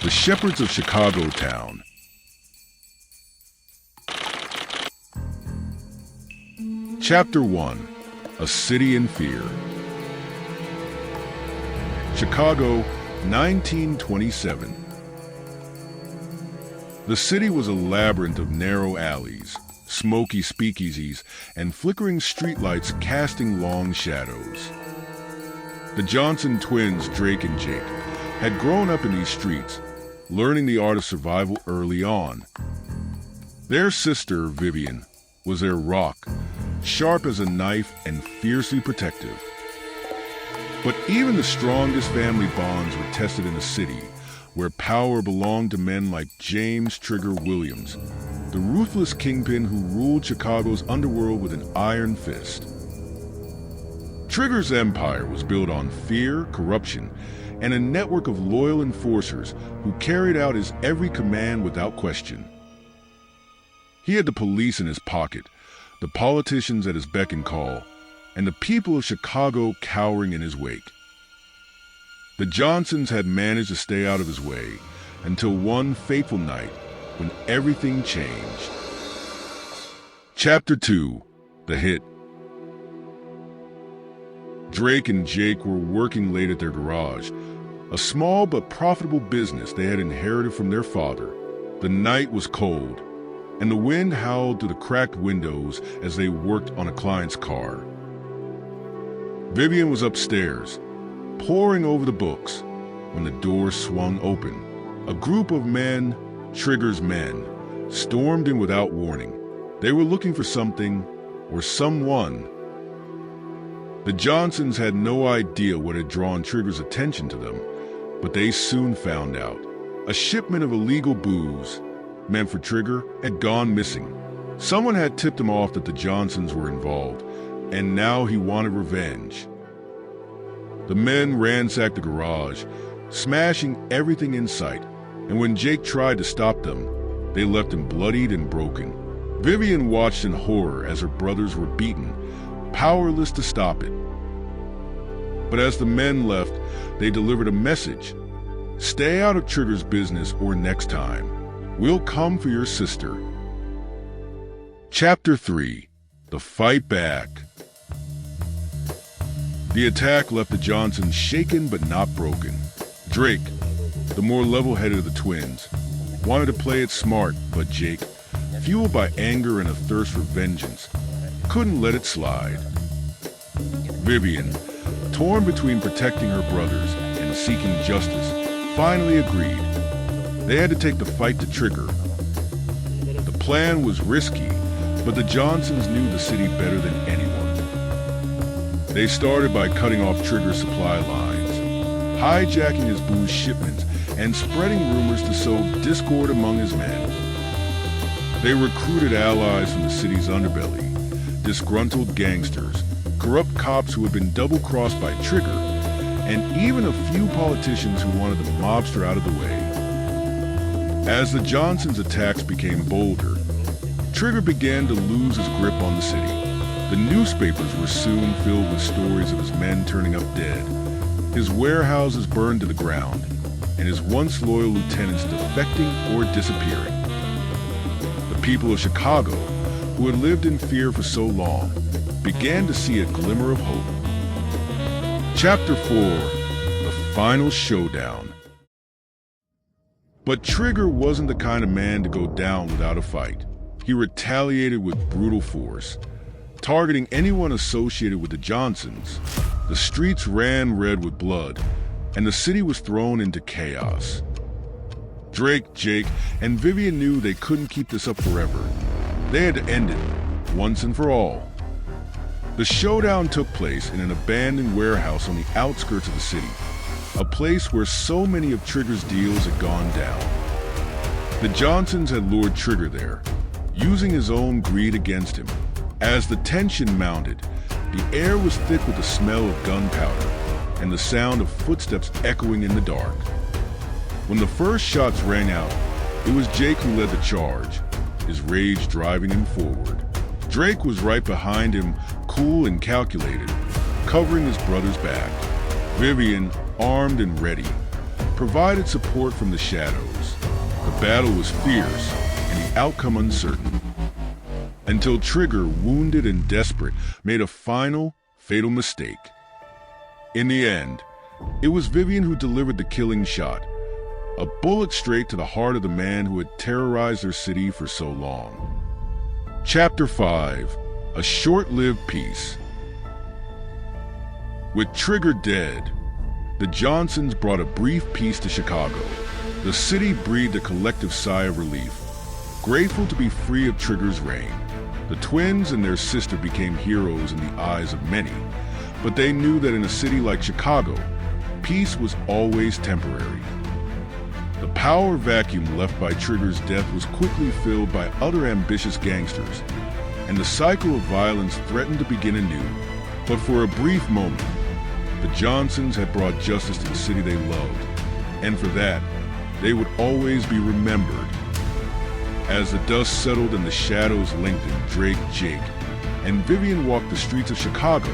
The Shepherds of Chicago Town. Chapter 1. A City in Fear. Chicago, 1927. The city was a labyrinth of narrow alleys, smoky speakeasies, and flickering streetlights casting long shadows. The Johnson twins, Drake and Jake, had grown up in these streets, learning the art of survival early on. Their sister, Vivian, was their rock, sharp as a knife and fiercely protective. But even the strongest family bonds were tested in a city where power belonged to men like James Trigger Williams, the ruthless kingpin who ruled Chicago's underworld with an iron fist. Trigger's empire was built on fear, corruption, and a network of loyal enforcers who carried out his every command without question. He had the police in his pocket, the politicians at his beck and call, and the people of Chicago cowering in his wake. The Johnsons had managed to stay out of his way until one fateful night when everything changed. Chapter 2. The Hit. Drake and Jake were working late at their garage, a small but profitable business they had inherited from their father. The night was cold, and the wind howled through the cracked windows as they worked on a client's car. Vivian was upstairs, poring over the books, when the door swung open. A group of men, Trigger's men, stormed in without warning. They were looking for something or someone. The Johnsons had no idea what had drawn Trigger's attention to them, but they soon found out. A shipment of illegal booze, meant for Trigger, had gone missing. Someone had tipped him off that the Johnsons were involved, and now he wanted revenge. The men ransacked the garage, smashing everything in sight, and when Jake tried to stop them, they left him bloodied and broken. Vivian watched in horror as her brothers were beaten, powerless to stop it. But as the men left, they delivered a message. Stay out of Trigger's business or next time, we'll come for your sister. Chapter 3. The Fight Back. The attack left the Johnsons shaken but not broken. Drake, the more level-headed of the twins, wanted to play it smart, but Jake, fueled by anger and a thirst for vengeance, couldn't let it slide. Vivian, torn between protecting her brothers and seeking justice, finally agreed. They had to take the fight to Trigger. The plan was risky, but the Johnsons knew the city better than anyone. They started by cutting off Trigger's supply lines, hijacking his booze shipments, and spreading rumors to sow discord among his men. They recruited allies from the city's underbelly, disgruntled gangsters, corrupt cops who had been double-crossed by Trigger, and even a few politicians who wanted the mobster out of the way. As the Johnsons' attacks became bolder, Trigger began to lose his grip on the city. The newspapers were soon filled with stories of his men turning up dead, his warehouses burned to the ground, and his once loyal lieutenants defecting or disappearing. The people of Chicago, who had lived in fear for so long, began to see a glimmer of hope. Chapter 4. The Final Showdown. But Trigger wasn't the kind of man to go down without a fight. He retaliated with brutal force, targeting anyone associated with the Johnsons. The streets ran red with blood, and the city was thrown into chaos. Drake, Jake, and Vivian knew they couldn't keep this up forever. They had to end it, once and for all. The showdown took place in an abandoned warehouse on the outskirts of the city, a place where so many of Trigger's deals had gone down. The Johnsons had lured Trigger there, using his own greed against him. As the tension mounted, the air was thick with the smell of gunpowder and the sound of footsteps echoing in the dark. When the first shots rang out, it was Jake who led the charge, his rage driving him forward. Drake was right behind him, cool and calculated, covering his brother's back. Vivian, armed and ready, provided support from the shadows. The battle was fierce and the outcome uncertain. Until Trigger, wounded and desperate, made a final, fatal mistake. In the end, it was Vivian who delivered the killing shot, a bullet straight to the heart of the man who had terrorized their city for so long. Chapter 5: A Short-Lived Peace. With Trigger dead, the Johnsons brought a brief peace to Chicago. The city breathed a collective sigh of relief, grateful to be free of Trigger's reign. The twins and their sister became heroes in the eyes of many, but they knew that in a city like Chicago, peace was always temporary. The power vacuum left by Trigger's death was quickly filled by other ambitious gangsters, and the cycle of violence threatened to begin anew. But for a brief moment, the Johnsons had brought justice to the city they loved, and for that, they would always be remembered. As the dust settled and the shadows lengthened, Drake, Jake, and Vivian walked the streets of Chicago,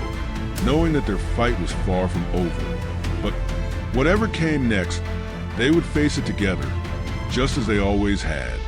knowing that their fight was far from over. But whatever came next, they would face it together, just as they always had.